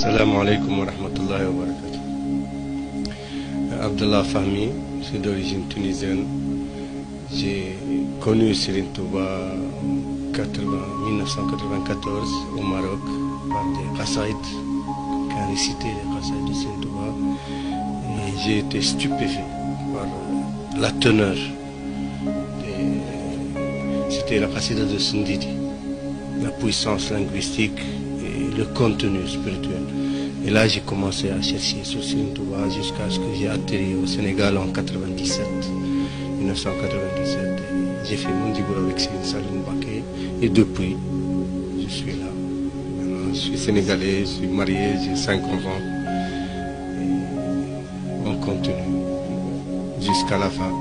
Salam alaikum wa rahmatullahi wa barakatuh. Abdallah Fahmi, je suis d'origine tunisienne. J'ai connu Serigne Touba en 1994 au Maroc par des qassaïd qui ont récité les qassaïd de Serigne Touba. Et j'ai été stupéfait par la teneur. C'était la qasida de Sindidi, la puissance linguistique et le contenu spirituel. Et là, j'ai commencé à chercher sur Serigne Touba jusqu'à ce que j'ai atterri au Sénégal en 1997. J'ai fait mon diplôme avec Serigne Saliou Mbacké et depuis, je suis là. Maintenant, je suis sénégalais, je suis marié, j'ai 5 enfants. Et on continue jusqu'à la fin,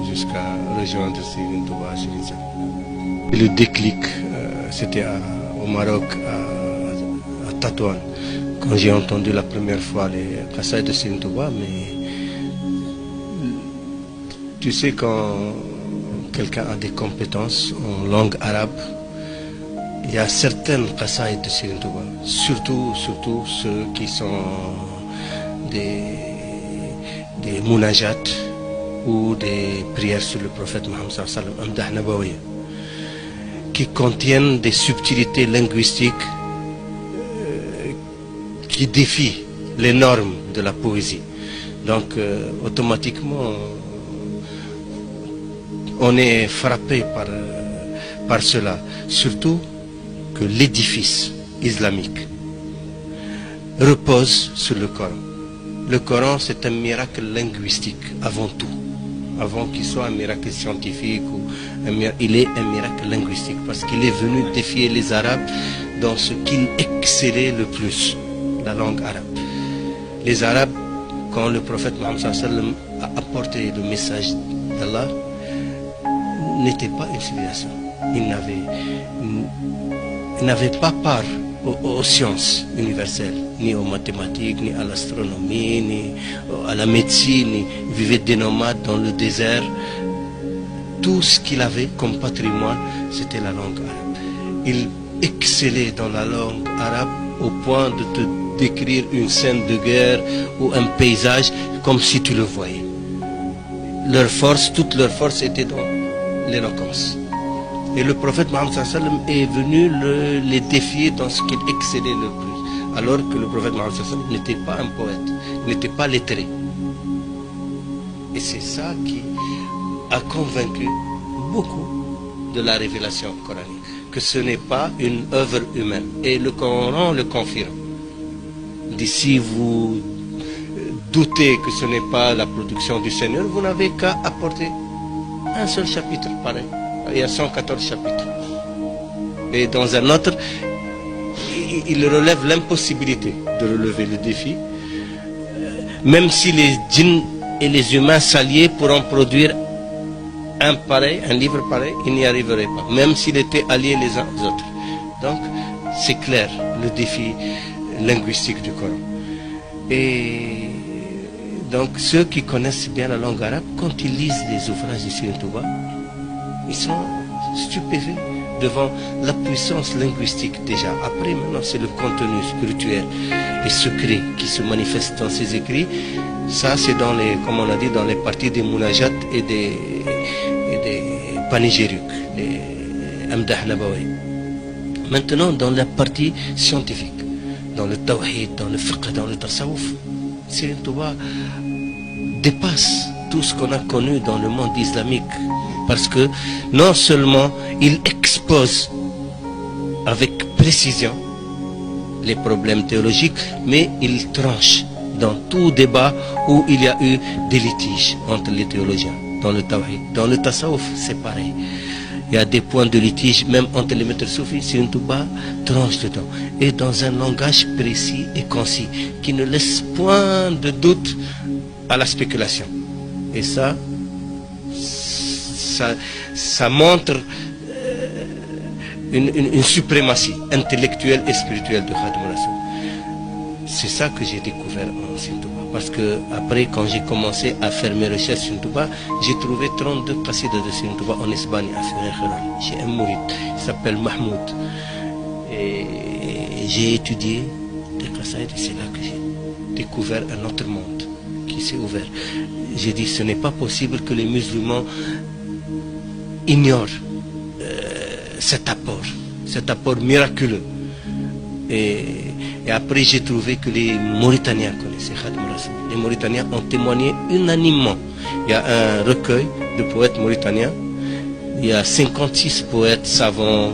jusqu'à rejoindre Serigne Touba, Serigne Saliou. Et le déclic, c'était au Maroc, à Tatouane. Quand j'ai entendu la première fois les qassaïd de Serigne Touba, mais tu sais, quand quelqu'un a des compétences en langue arabe, il y a certaines qassaïd de Serigne Touba, surtout ceux qui sont des munajat ou des prières sur le prophète Mohammed sallallahu alayhi wa sallam, qui contiennent des subtilités linguistiques qui défient les normes de la poésie. Donc automatiquement on est frappé par cela, surtout que l'édifice islamique repose sur le Coran. Le Coran, c'est un miracle linguistique avant tout. Avant qu'il soit un miracle scientifique, il est un miracle linguistique, parce qu'il est venu défier les Arabes dans ce qu'ils excellaient le plus, la langue arabe. Les Arabes, quand le prophète Mohammed sallallahu alayhi wa sallam a apporté le message d'Allah, n'étaient pas une civilisation. Ils n'avaient pas part aux sciences universelles, ni aux mathématiques, ni à l'astronomie, ni à la médecine. Ils vivaient des nomades dans le désert. Tout ce qu'il avait comme patrimoine, c'était la langue arabe. Il excellait dans la langue arabe au point de te décrire une scène de guerre ou un paysage comme si tu le voyais. Toute leur force était dans l'éloquence. Et le prophète Mohammed sallallahu alayhi wa sallam est venu les défier dans ce qu'il excellait le plus. Alors que le prophète Mohammed sallallahu alayhi wa sallam n'était pas un poète, n'était pas lettré. Et c'est ça qui a convaincu beaucoup de la révélation coranique, que ce n'est pas une œuvre humaine. Et le Coran le confirme. Si vous doutez que ce n'est pas la production du Seigneur, vous n'avez qu'à apporter un seul chapitre pareil. Il y a 114 chapitres. Et dans un autre, il relève l'impossibilité de relever le défi. Même si les djinns et les humains s'alliaient pour en produire un livre pareil, ils n'y arriveraient pas. Même s'ils étaient alliés les uns aux autres. Donc, c'est clair, le défi linguistique du Coran. Et donc, ceux qui connaissent bien la langue arabe, quand ils lisent les ouvrages de Serigne Touba, ils sont stupéfaits devant la puissance linguistique déjà. Après, maintenant, c'est le contenu spirituel et secret qui se manifeste dans ces écrits. Ça, c'est dans les, comme on a dit, dans les parties des munajat et des panégyriques, les amdah nabawi. Maintenant, dans la partie scientifique, dans le tawhid, dans le fiqh, dans le tasawuf, Serigne Touba dépasse tout ce qu'on a connu dans le monde islamique, parce que non seulement il expose avec précision les problèmes théologiques, mais il tranche dans tout débat où il y a eu des litiges entre les théologiens, dans le tawhid. Dans le tasawuf, c'est pareil. Il y a des points de litige, même entre les maîtres soufis. Serigne Touba tranche dedans. Et dans un langage précis et concis, qui ne laisse point de doute à la spéculation. Et ça montre une suprématie intellectuelle et spirituelle de Khadim Rassoul. C'est ça que j'ai découvert en Serigne Touba. Parce que après, quand j'ai commencé à faire mes recherches sur Serigne Touba, j'ai trouvé 32 qasidas de Serigne Touba en Espagne, à Figueres, chez un mouride, il s'appelle Mahmoud. Et j'ai étudié des Saïd, et c'est là que j'ai découvert un autre monde qui s'est ouvert. J'ai dit, ce n'est pas possible que les musulmans ignorent cet apport miraculeux. Et après, j'ai trouvé que les Mauritaniens connaissaient Khadim Rassoul. Les Mauritaniens ont témoigné unanimement. Il y a un recueil de poètes mauritaniens. Il y a 56 poètes savants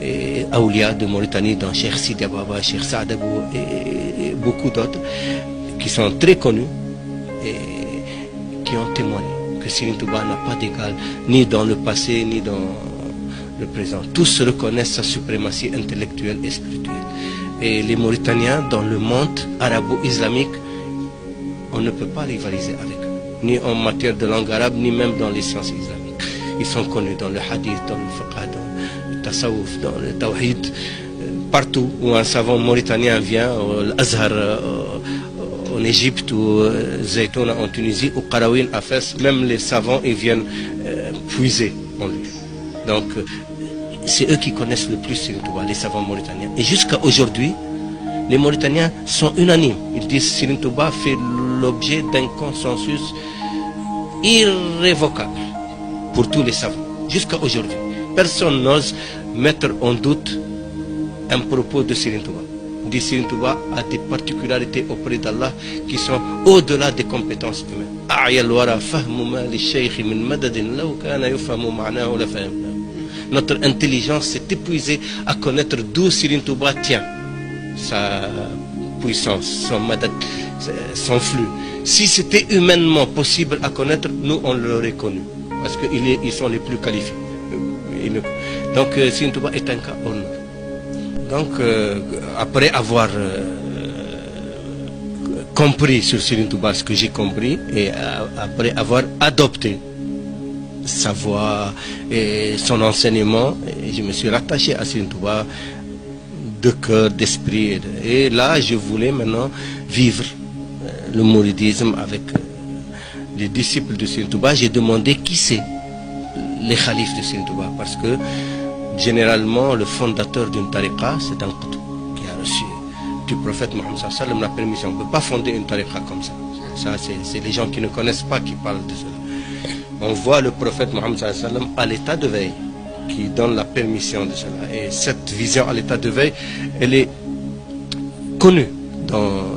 et Aoulia de Mauritanie, dont Cheikh Sidi Ababa, Cheikh Saad Abou et beaucoup d'autres, qui sont très connus et qui ont témoigné que Serigne Touba n'a pas d'égal, ni dans le passé, ni dans le présent. Tous reconnaissent sa suprématie intellectuelle et spirituelle. Et les Mauritaniens, dans le monde arabo-islamique, on ne peut pas rivaliser avec eux, ni en matière de langue arabe, ni même dans les sciences islamiques. Ils sont connus dans le hadith, dans le fiqh, dans le tasawwuf, dans le tawhid, partout où un savant mauritanien vient, au Azhar en Égypte, ou Zaytouna en Tunisie, ou Qarawin à Fès, même les savants ils viennent puiser en lui. Donc, c'est eux qui connaissent le plus Serigne Touba, les savants mauritaniens. Et jusqu'à aujourd'hui, les Mauritaniens sont unanimes. Ils disent que Serigne Touba fait l'objet d'un consensus irrévocable pour tous les savants. Jusqu'à aujourd'hui, personne n'ose mettre en doute un propos de Serigne Touba. Il dit que Serigne Touba a des particularités auprès d'Allah qui sont au-delà des compétences humaines. Notre intelligence s'est épuisée à connaître d'où Serigne Touba tient sa puissance, son madad, son flux. Si c'était humainement possible à connaître, nous on l'aurait connu, parce qu'ils sont les plus qualifiés. Donc Serigne Touba est un cas hors norme. Donc après avoir compris sur Serigne Touba ce que j'ai compris, et après avoir adopté sa voix et son enseignement, et je me suis rattaché à Serigne Touba de cœur, d'esprit, et là je voulais maintenant vivre le mouridisme avec les disciples de Serigne Touba. J'ai demandé qui c'est les khalifes de Serigne Touba, parce que généralement le fondateur d'une tariqa c'est un qutb qui a reçu du prophète Mohammed sallallahu alayhi wa sallam la permission. On ne peut pas fonder une tariqa comme ça. Ça c'est les gens qui ne connaissent pas qui parlent de cela. On voit le prophète Mohammed sallallahu alayhi wa sallam à l'état de veille qui donne la permission de cela. Et cette vision à l'état de veille, elle est connue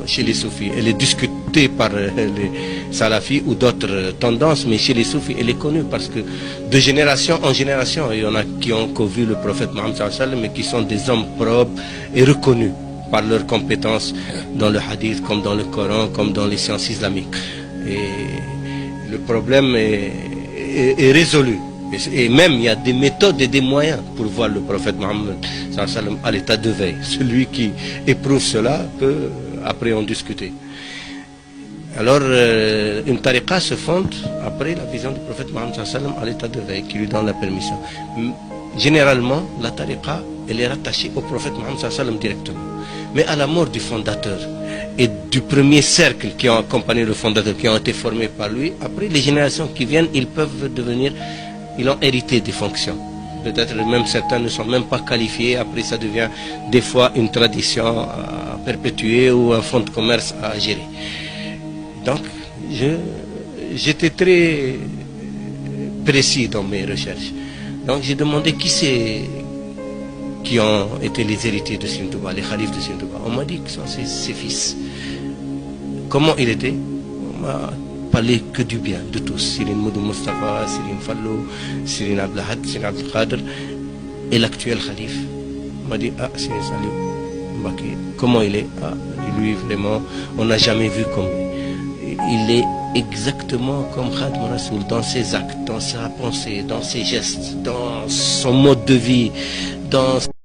chez les soufis. Elle est discutée par les salafis ou d'autres tendances, mais chez les soufis, elle est connue parce que de génération en génération, il y en a qui ont vu le prophète Mohammed sallallahu alayhi wa sallam, mais qui sont des hommes propres et reconnus par leurs compétences dans le hadith, comme dans le Coran, comme dans les sciences islamiques. Et le problème est résolu. Et même il y a des méthodes et des moyens pour voir le prophète Mohammed sallallahu alayhi wa sallam à l'état de veille. Celui qui éprouve cela peut après en discuter. Alors une tariqa se fonde après la vision du prophète Mohammed sallallahu alayhi wa sallam à l'état de veille qui lui donne la permission. Généralement la tariqa elle est rattachée au prophète Mohammed sallallahu alayhi wa sallam directement. Mais à la mort du fondateur et du premier cercle qui ont accompagné le fondateur, qui ont été formés par lui, après les générations qui viennent, ils peuvent devenir, ils ont hérité des fonctions. Peut-être même certains ne sont même pas qualifiés, après ça devient des fois une tradition à perpétuer ou un fonds de commerce à gérer. Donc j'étais très précis dans mes recherches. Donc j'ai demandé qui ont été les héritiers de Serigne Touba, les khalifes de Serigne Touba. On m'a dit que ce sont ses fils. Comment il était? On m'a parlé que du bien de tous. Serigne Moudou Moustapha, Serigne Fallou, Serigne Abdelhad, Serigne Abdel Qadir et l'actuel khalif. On m'a dit, ah, Serigne Saliou Mbacké, comment il est? Ah, lui vraiment, on n'a jamais vu comme lui. Il est exactement comme Khadim Rassoul dans ses actes, dans sa pensée, dans ses gestes, dans son mode de vie, dans